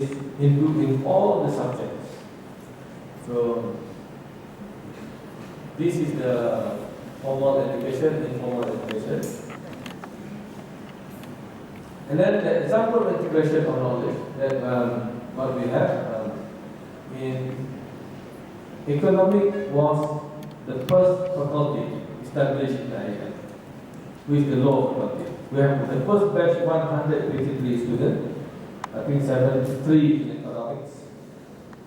in all the subjects. So this is the formal education, informal education. And then the example of integration of knowledge that what we have in economic was the first faculty established in Indonesia, with the law faculty. We have the first batch 183 students, I think 73 in economics,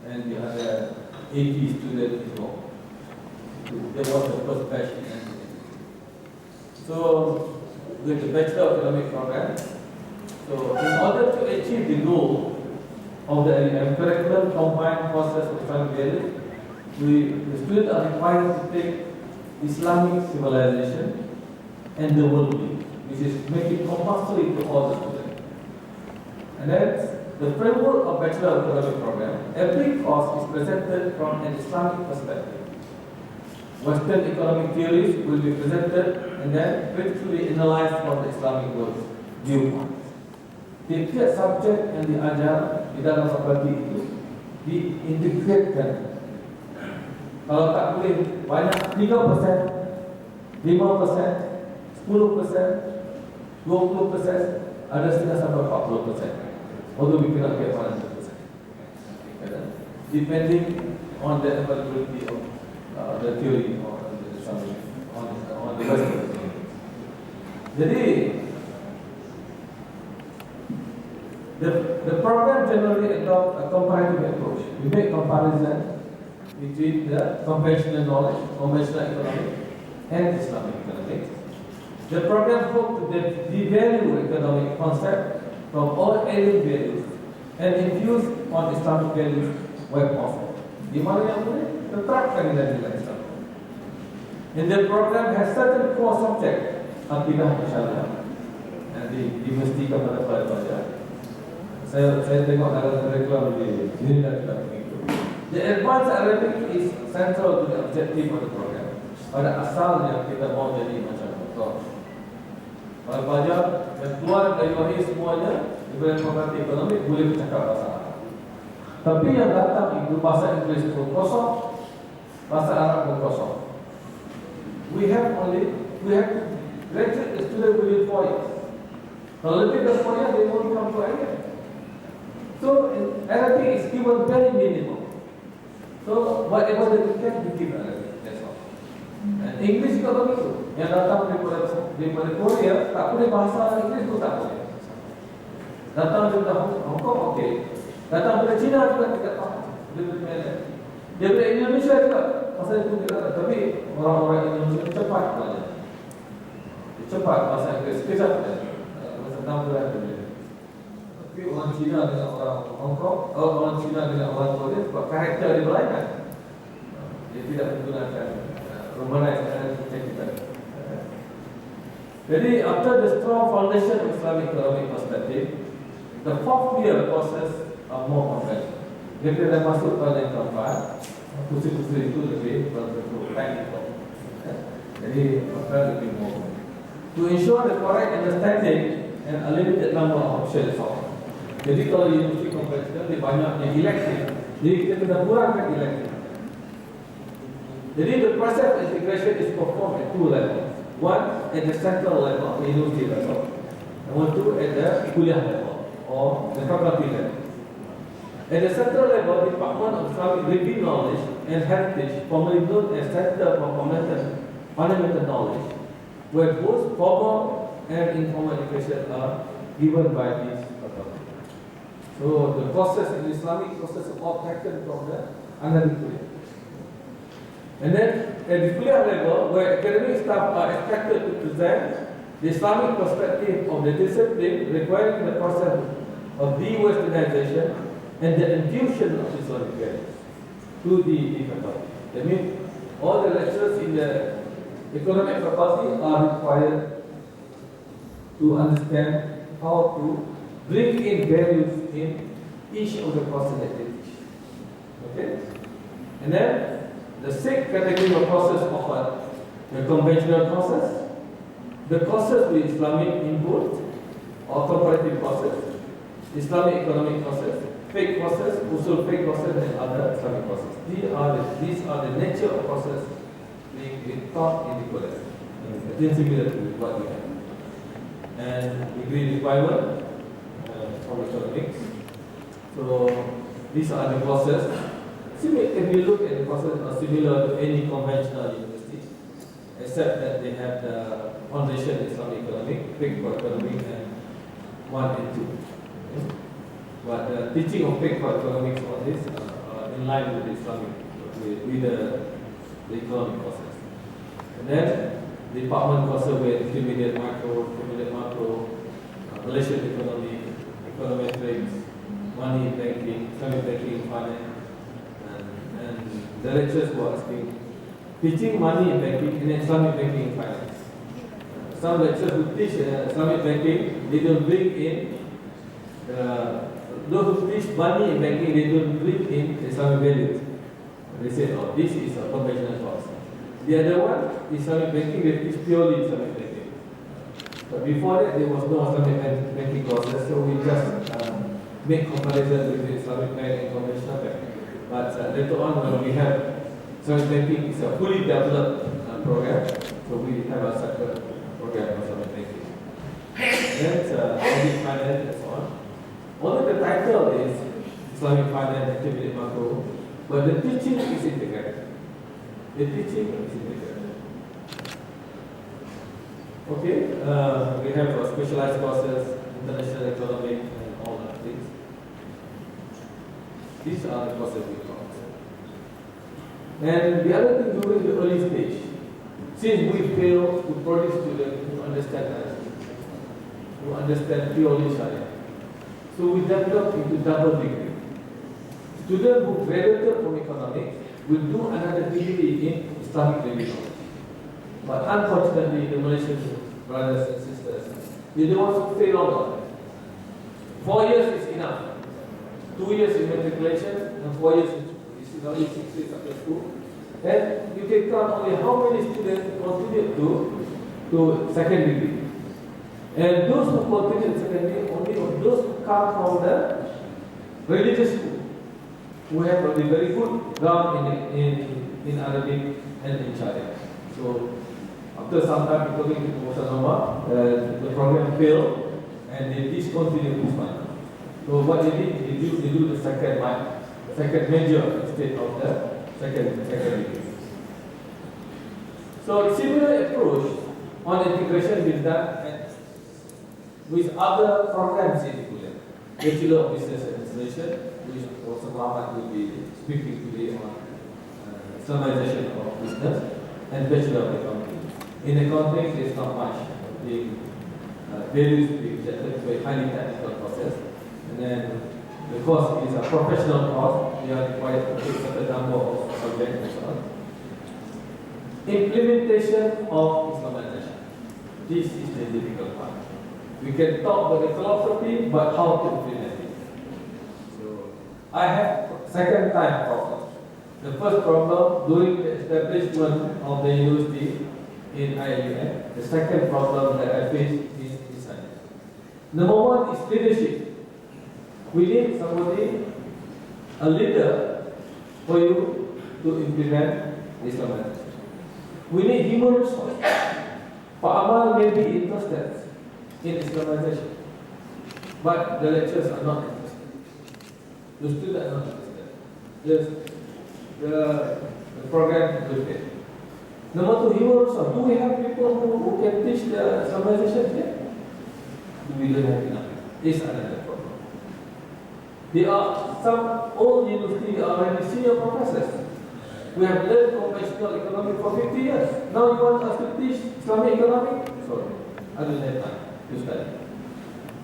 and the other 80 students in law. That was the first batch in Indonesia. So with the Bachelor of Economic program, so in order to achieve the goal of the curriculum combined courses of Islamic values, the students are required to take Islamic civilization and the worldview, which is make it compulsory to all the students. And then the framework of Bachelor of Economic program, every course is presented from an Islamic perspective. Western economic theories will be presented and then critically analyzed from the Islamic viewpoint. Setiap subjek yang diajar di dalam fakulti itu diintegrasikan. Kalau tak boleh banyak 3%, 5%, 10%, 20%, ada setengah sampai 40%. Although we cannot get 100%. Depending on the availability of the theory or the subject on the Western. Jadi the program generally adopts a comparative approach. We make comparison between the conventional knowledge, conventional economics, and Islamic economics. The program hopes to devalue economic concepts from all alien values and infuse on Islamic values where possible. Di mana yang boleh terapkan nilai-nilai Islam. And the program has certain core subjects, akidah insyaAllah, yang dimestikan pada pelajar. Saya tengok dalam curriculum di sini dan juga begitu. The advanced Arabic is central to the objective of the program. Pada asalnya kita mau jadi macam Prof. Para pelajar yang keluar dari wahid semuanya diberi fakulti ekonomi boleh bercakap bahasa Arab. Tapi yang datang itu bahasa Inggeris pun kosong, bahasa Arab pun kosong. We have to graduate the student within 4 years. Kalau lebih dari 4 years, they won't come to India. So Arabic is given very minimum. So whatever that we can, we give Arabic. That's all. And English juga begitu. Yang datang daripada Korea tak boleh bahasa Inggeris pun tak boleh. Datang daripada Hong Kong, okey. Datang daripada China juga tidak faham. Daripada Indonesia juga pasal itu tidak ada. Tapi orang-orang Indonesia cepat belajar. Cepat bahasa Inggeris. Kejap saja. Bahasa 6 bulan boleh. Tapi orang Cina dengan orang Hong Kong, orang Cina dengan orang Korea, sebab karakter dia berlainan. Dia tidak menggunakan Romanized macam kita. Jadi, after the strong foundation of Islamic economic perspective, the 4th year courses are more conventional. Dia tidak masuk pada yang keempat, kursus-kursus itu lebih berbentuk technical. Jadi, maka lebih more. To ensure the correct understanding and a limited number of options. Jadi kalau universiti konvensional dia banyak yang elective, jadi kita kena kurangkan elective. Jadi the process of integration is performed at 2 levels. One at the central level, the university level, and 2 at the kuliah level or the faculty level. At the central level, the Department of Islamic Living Knowledge and Heritage, formerly known as Center for Fundamental Knowledge, where both formal and informal education are given by these faculty. So the courses in Islamic courses are all taken from the analytic. And then at the kuliah level, where academic staff are expected to present the Islamic perspective of the discipline, requiring the process of de-westernization and the infusion of Islamic values to the faculty. That means all the lecturers in the economic faculty are required to understand how to bring in values in each of the courses that they teach. Okay? And then the 6th category of courses offered, the conventional courses, the courses with Islamic input or comparative courses, Islamic economic courses, fake courses, usul fake courses, and other Islamic courses. These are the nature of courses being taught in the college. It's similar to what we have. And degree requirement from economics. So these are the courses. If you look at the courses, are similar to any conventional university, except that they have the foundation Islamic economic, fake for economic, and 1 and 2. Okay? But the teaching of fake for economics, all this are in line with the Islamic, with the economic courses. And then the department courses with intermediate macro, Malaysian economy, econometrics, money banking, Islamic banking, finance, and the lectures were asking teaching money in banking and Islamic banking and finance. Some lecturers who teach Islamic banking, they don't bring in those who teach money in banking, they don't bring in Islamic values. They say, oh, this is a conventional course. The other one, Islamic banking, they teach purely Islamic banking. But before that, there was no Islamic banking courses, so we just make comparison with the Islamic bank and conventional bank. But later on, when we have Islamic banking, it's a fully developed program, so we have a separate program for Islamic banking. Then audit finance and so on. Although the title is Islamic finance, intermediate macro, but the teaching is integrated. The teaching is integrated. Okay, we have specialized courses, international economic, and all that things. These are the courses we taught. And the other thing during the early stage, since we fail to produce students who understand us, who understand purely Sharia, so we develop into double degree. Students who graduated from economics will do another degree in Islamic religion. But unfortunately, the Malaysian brothers and sisters, they don't want to stay longer. 4 years is enough. 2 years in matriculation and 4 years is only 6 years after school. And you can count only how many students contribute to second degree. And those who contribute second degree, only those who come from the religious school, who have a very good ground in Arabic and in Sharia. So after some time talking to Osman, the program failed and they discontinued this one. So what they did, they do the second major instead of the second degree. So similar approach on integration is done with other programs in Indonesia. Bachelor of Business Administration, which Osman will be speaking today on Islamization of business, and Bachelor of Accounting. In accounting, there is not much being values being rejected by highly technical courses. And then the course is a professional course. We are required to take a certain number of subjects and so on. Implementation of Islamization. This is the difficult part. We can talk about the philosophy, but how to implement it. So I have second time problem. The first problem during the establishment of the university in iiit. The second problem that I faced is design. Number one is leadership. We need somebody, a leader, for you to implement Islamization. We need human resource. Pak Amal may be interested in Islamization, but the lecturers are not interested. The students are not interested. The program will fail. Number two, human resource. Do we have people who can teach the Islamization here? Do we don't have enough? Is another problem. There are some old universities are already senior professors. We have learned conventional economics for 50 years. Now you want us to teach Islamic economics? Sorry, I don't have time to study.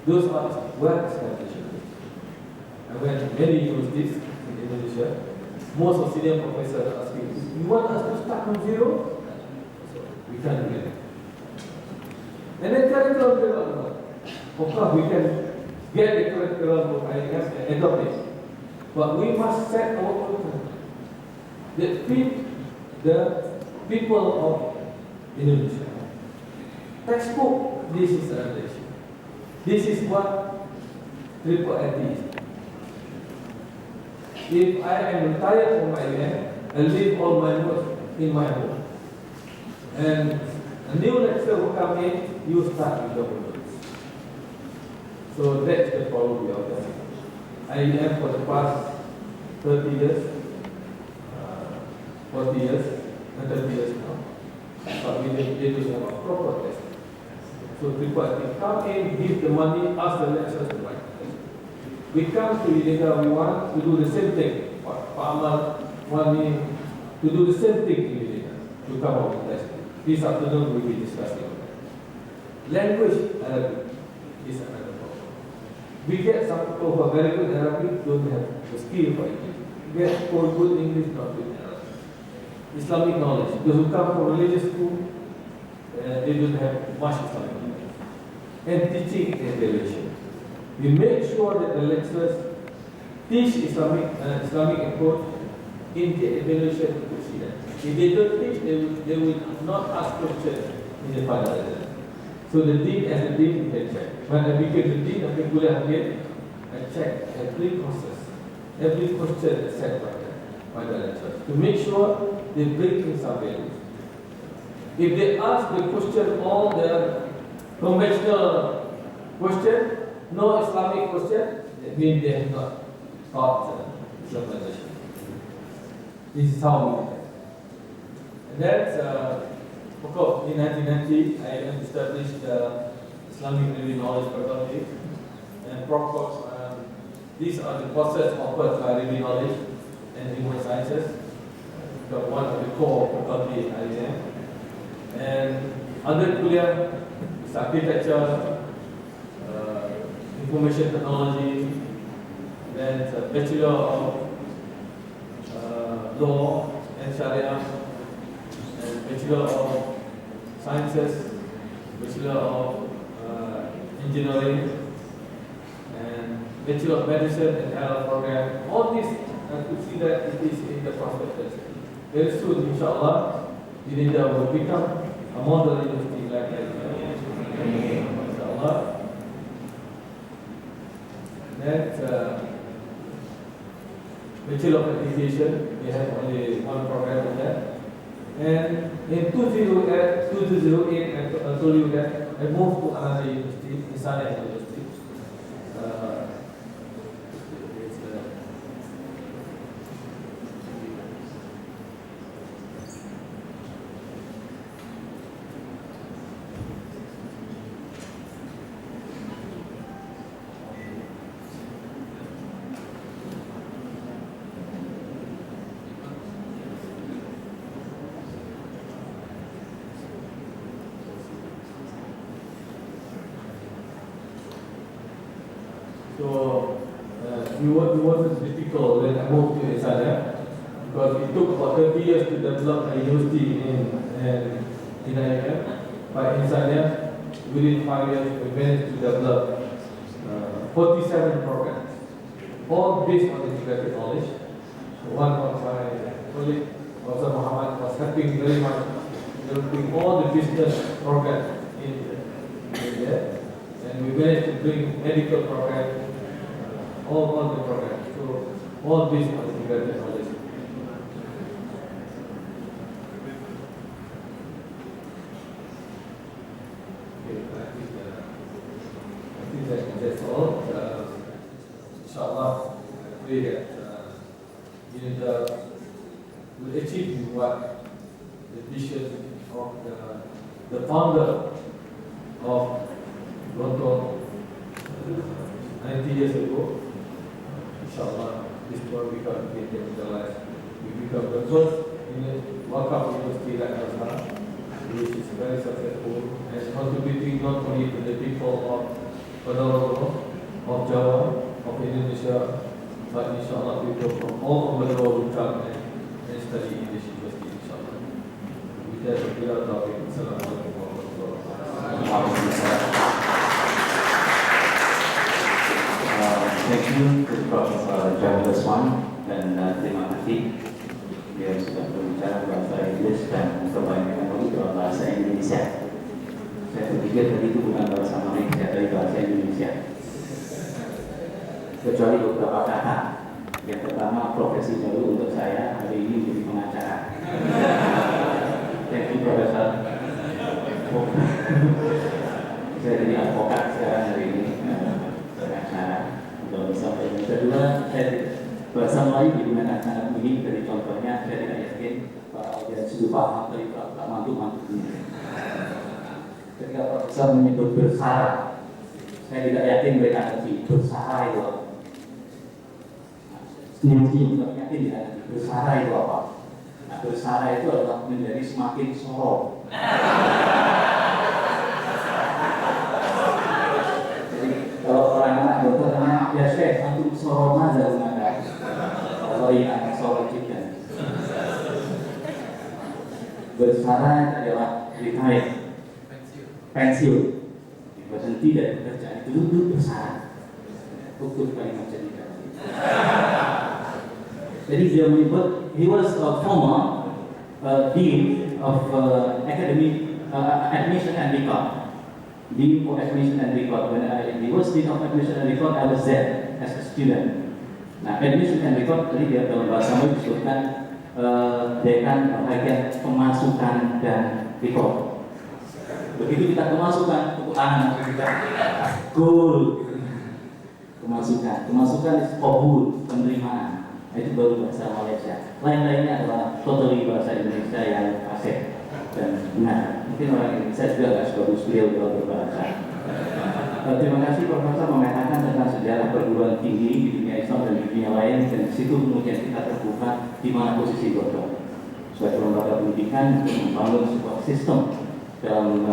Those are well established. I went to many universities in Indonesia. Most of senior professors are asking, you want us to start from zero? So we can't do it. And then curriculum development. Of course, we can get the curriculum of IIS and adopt it. But we must set our own curriculum that fit the people of Indonesia. Textbook, this is another issue. This is what triple IT is. if I am retired from IUM, I leave all my work in my home. And a new lecturer will come in, you start with your work. So that's the problem we are facing. IUM for the past 30 years, 40 years, and 30 years now. But we don't have a proper test. So people come in, give the money, ask the lecturers to write. We come to Indonesia, we want to do the same thing. Farmer want me to do the same thing in Indonesia, to come up with test. This afternoon we will be discussing on that. Language, Arabic, is another problem. We get some people who are very good in Arabic, don't have the skill for it. We get people good in English, not good in Arabic. Islamic knowledge, those who come from religious school, they don't have much Islamic knowledge. And teaching and evaluation. We make sure that the lecturers teach Islamic approach in the evaluation procedure. If they don't teach, they will not ask questions in the final exam. So the dean, as the dean, can check. When I became the dean of the kuliah again, I check every process, every question set by the lecturers to make sure they bring in some value. If they ask the question all the conventional question, no Islamic question, that means they have not taught Islamization. This is how we do it. And that's, in 1990, I established the Islamic Religious Knowledge Faculty. And Prof, these are the courses offered by Religious Knowledge and Human Sciences. One of the core faculty at IUM. And other kuliah is architecture, information technology, then it's a Bachelor of Law and Sharia, and Bachelor of Sciences, Bachelor of Engineering, and Bachelor of Medicine and Health program. All these, I could see that it is in the prospectus. Very soon, inshallah, Indonesia will become a model university like that. Inshallah. That Bachelor of Education, we have only one program of that. And in 2008, I told you that I moved to another university, Islamic University. So it wasn't difficult when I moved to Islamia because it took about 30 years to develop a university in IIM. But in Islamia, within 5 years, we managed to develop 47 programs, all based on integrated knowledge. So one of my colleagues, Dr. Muhammad, was helping very much developing all the business programs in there. And we managed to bring medical programs, all the programs. So all based on integrated knowledge. Okay, I think that's all. Inshallah, I pray that will achieve what the vision of the founder of Gontor 90 years ago. Inshallah, this will become capitalized. We become the first Wakaf University like Darussalam, which is very successful and contributing not only to the people of Ponorogo, of Java, of Indonesia, but inshallah people from all over the world will come and study in this university, inshallah. With that, we are talking. Assalamualaikum warahmatullahi wabarakatuh. Thank you to Prof. Jamil Osman dan terima kasih dia sudah berbicara bahasa Inggris dan kebanyakan juga bahasa Indonesia. Saya berpikir tadi itu bukan bahasa Malaysia, tapi bahasa Indonesia. Kecuali beberapa kata. Yang pertama, Prof profesi baru untuk saya hari ini menjadi pengacara. Thank you, Profesor. Saya jadi advokat sekarang hari ini, pengacara. Untuk bisa yang kedua, bahasa Melayu digunakan sangat unik. Dari contohnya, saya tidak yakin dia sudah paham dari tak mantu-mantu ini. Ketika Profesor menyebut bersara, saya tidak yakin mereka ngerti bersara itu apa. Mungkin tidak yakin tidak ngerti bersara itu apa. Nah, bersara itu adalah menjadi semakin sorot. Jadi kalau orang anak dokter tanya, ya Syekh, antum sorot aja mengajar. Kalau ini anak sorot juga. Bersara adalah retire, pensiun, berhenti dari pekerjaan itu duduk bersara. Hukum kalimat jadi. Jadi dia menyebut he was a former dean of academic admission and record. Dean for admission and record. When he was dean of admission and record, I was there as a student. Nah, admission and record tadi dia dalam bahasa Melayu disebutkan dekan bagian pemasukan dan record. Begitu kita kemasukan, tepuk tangan kita goal. Kemasukan itu kabul, penerimaan. Itu baru bahasa Malaysia. Lain-lainnya adalah totally bahasa Indonesia yang fasih dan benar. Mungkin orang Indonesia juga nggak sebagus beliau dalam berbahasa. Terima kasih Profesor memetakan tentang sejarah perguruan tinggi di dunia Islam dan di dunia lain, dan di situ kemudian kita terbuka di mana posisi Gontor sebagai lembaga pendidikan untuk membangun sebuah sistem dalam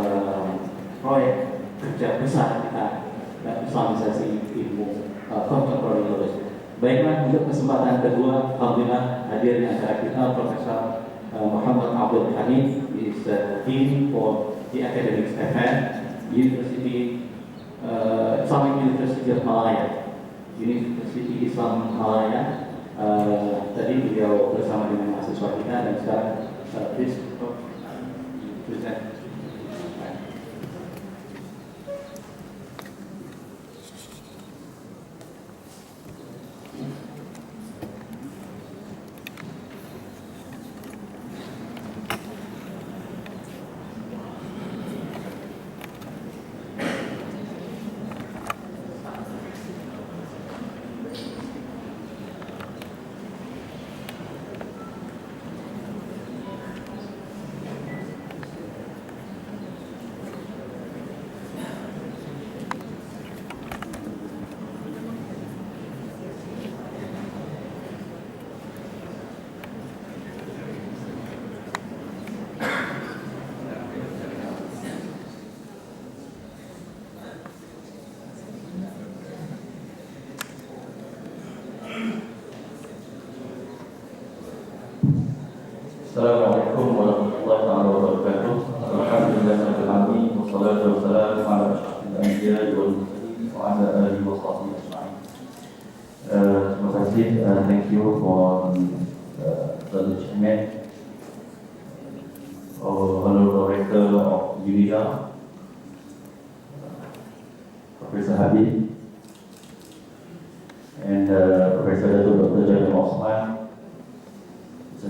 proyek kerja besar kita Islamisasi ilmu contemporary knowledge. Baiklah, untuk kesempatan kedua, alhamdulillah hadir di antara kita Profesor Muhammad Abdul Hamid, is Dean for the Academic Affairs, Islamic University of Malaya, University Islam Malaya. Tadi beliau bersama dengan mahasiswa kita, dan sekarang please present. Assalamualaikum warahmatullahi wabarakatuh. Alhamdulillah rabbil wassalatu wassalamu ala asyrafil anbiya'i wal mursalin wa ala alihi wa sahbihi ajma'in. Terima kasih, thank you for the acknowledgement of Honorable Rector of Wira, Professor Hamid, and Professor Dato Dr. Jamil Osman,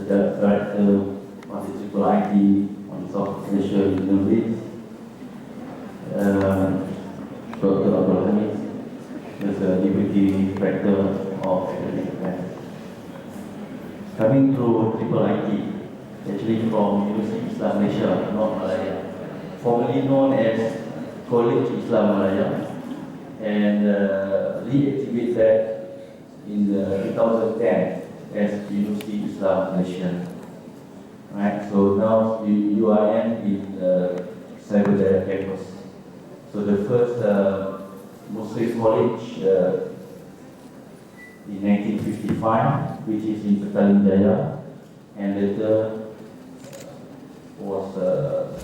Director of the iiit on South Asia University, Dr. Abdul Hamid, as the Deputy Director of Academic Affairs. Coming through iiit, actually from University Islam Malaysia, not Malaya, formerly known as College Islam Malaya, and reactivate that in 2010 as University Islam Malaysia. Right, so now UIM in Cyber campus. So the first Muslim college in 1955, which is in Petaling, and later was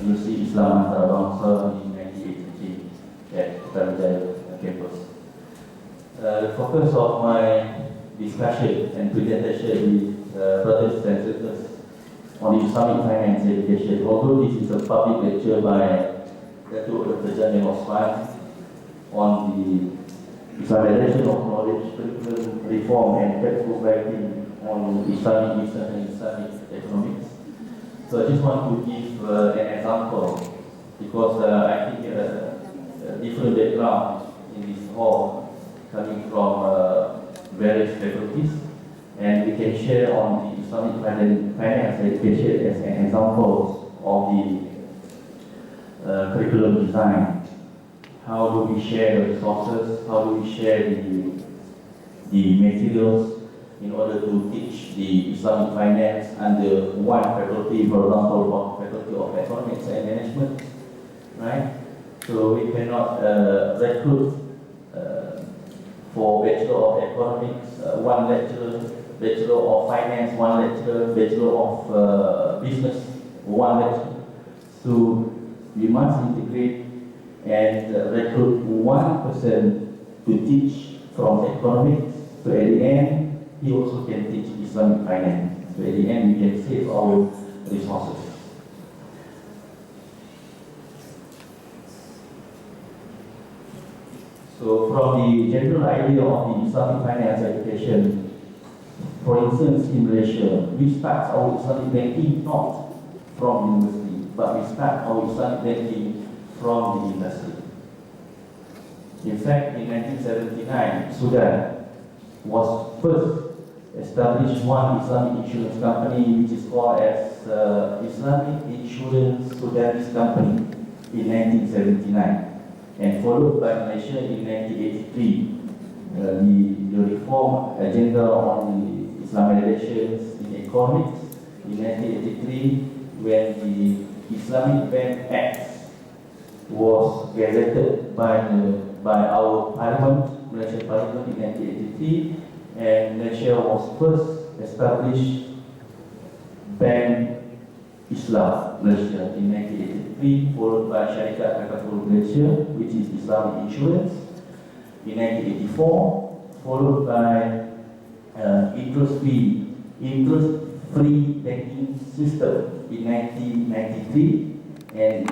University Islam Antarabangsa in 1983 at Petaling campus. The focus of my discussion and presentation with brothers and sisters on Islamic finance education. Although this is a public lecture by Dato Dr. Jamil Osman on the Islamization of knowledge, curriculum reform, and textbook writing on Islamic business and Islamic economics. So I just want to give an example because I think different background in this hall coming from various faculties, and we can share on the Islamic finance education as an example of the curriculum design. How do we share the resources? How do we share the materials in order to teach the Islamic finance under one faculty, for example, one faculty of economics and management, right? So we cannot recruit for Bachelor of Economics, one lecturer, Bachelor of Finance, one lecturer, Bachelor of Business, one lecturer. So we must integrate and recruit one person to teach from economics. So at the end, he also can teach Islamic finance. So at the end, we can save our resources. So from the general idea of the Islamic finance education, for instance, in Malaysia, we start our Islamic banking not from university, but we start our Islamic banking from the industry. In fact, in 1979, Sudan was first established one Islamic insurance company, which is called as Islamic Insurance Sudanese Company in 1979. And followed by Malaysia in 1983, the reform agenda on the Islamization in economics in 1983, when the Islamic Bank Act was gazetted by our Parliament, Malaysian Parliament in 1983, and Malaysia was first established Bank Islam Malaysia in 1983, followed by Syarikat Takaful Malaysia, which is Islamic Insurance, in 1984, followed by interest-free banking system in 1993, and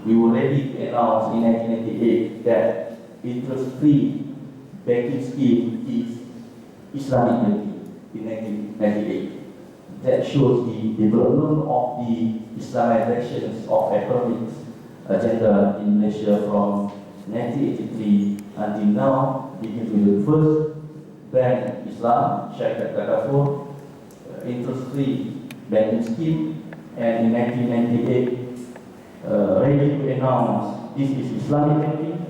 we were ready to announce in 1998 that interest-free banking scheme is Islamic banking in 1998. That shows the development of the Islamization of economics agenda in Malaysia from 1983 until now, begins with the first Bank Islam, Syarikat Takaful, interest-free banking scheme, and in 1998, ready to announce this is Islamic banking,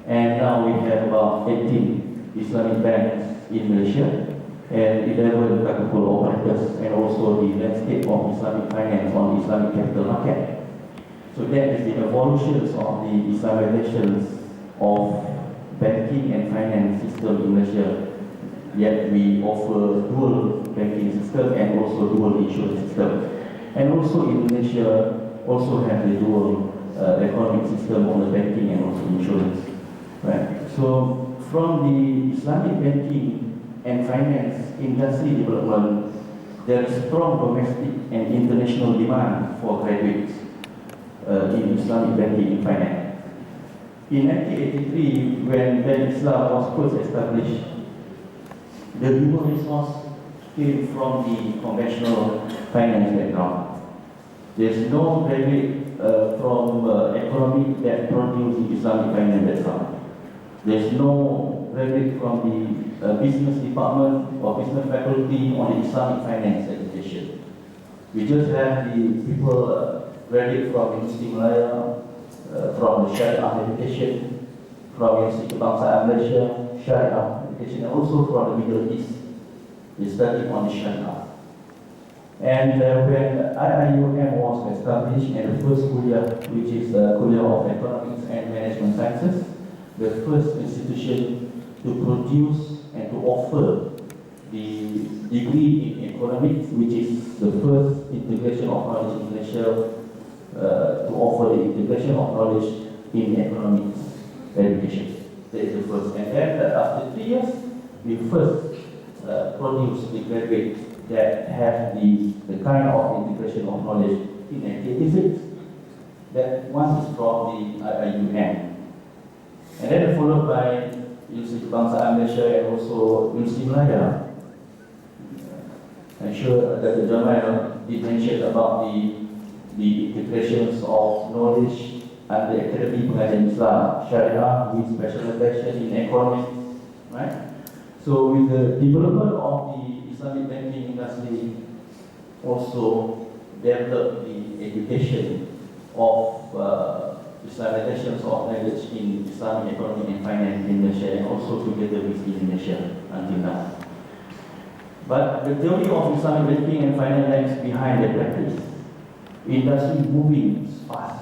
and now we have about 18 Islamic banks in Malaysia, and 11 Takaful operators, and also the landscape of Islamic finance on the Islamic capital market. So that is the evolutions of the Islamization of banking and finance system in Malaysia. Yet we offer dual banking system and also dual insurance system. And also in Malaysia, also have the dual economic system on the banking and also insurance. Right. So from the Islamic banking and finance industry development, there is strong domestic and international demand for graduates in Islamic banking and finance. In 1983, when Bank Islam was first established, the human resource came from the conventional finance background. There is no graduate from economic that produce the Islamic finance background. There is no graduate from the business department or business faculty on the Islamic finance education. We just have the people graduate from University Malaya, from the Sharia education, from University Kebangsaan Malaysia, Sharia education, and also from the Middle East. They study on the Sharia. And when IIUM was established, and the first kuliah, which is the Kuliah of Economics and Management Sciences, the first institution to produce and to offer the degree in economics, which is the first integration of knowledge in Malaysia, to offer the integration of knowledge in economics education. That is the first. And then after 3 years, we first produce the graduates that have the kind of integration of knowledge in 1986. That one is from the IIUM. And then followed by University Kebangsaan Malaysia and also University Malaya. I'm sure that Jamil did mention about the integrations of knowledge and the academic pengajian Islam, Sharia with specialization in economics, right? So with the development of the Islamic banking industry, also develop the education of Islamizations of knowledge in Islamic economy and finance in Indonesia, and also together with Indonesia until now. But the theory of Islamic banking and finance lags behind the practice. Industry moving fast.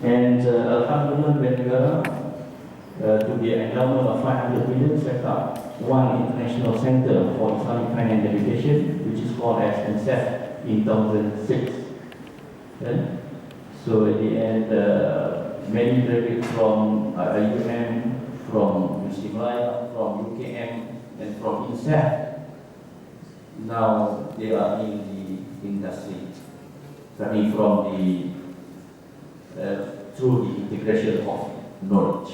And Alhamdulillah, when we are to the endowment of 500 million, set up one international center for Islamic finance education, which is called as INSEF in 2006. Okay? So at the end, many graduates from IUM, from Islamization, from UKM, and from INSEF, now they are in the industry, coming from the through the integration of knowledge.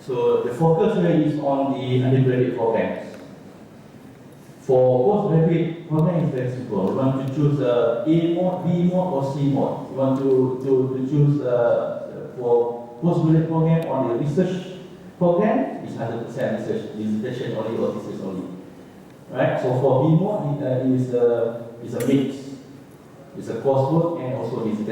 So the focus here is on the undergraduate programs. For postgraduate program is very simple. You want to choose A mode, B mode, or C mode. You want to choose for postgraduate program on the research program is 100% research, dissertation only or thesis only. Right? So for B mode is a mix. It's a coursework and also dissertation.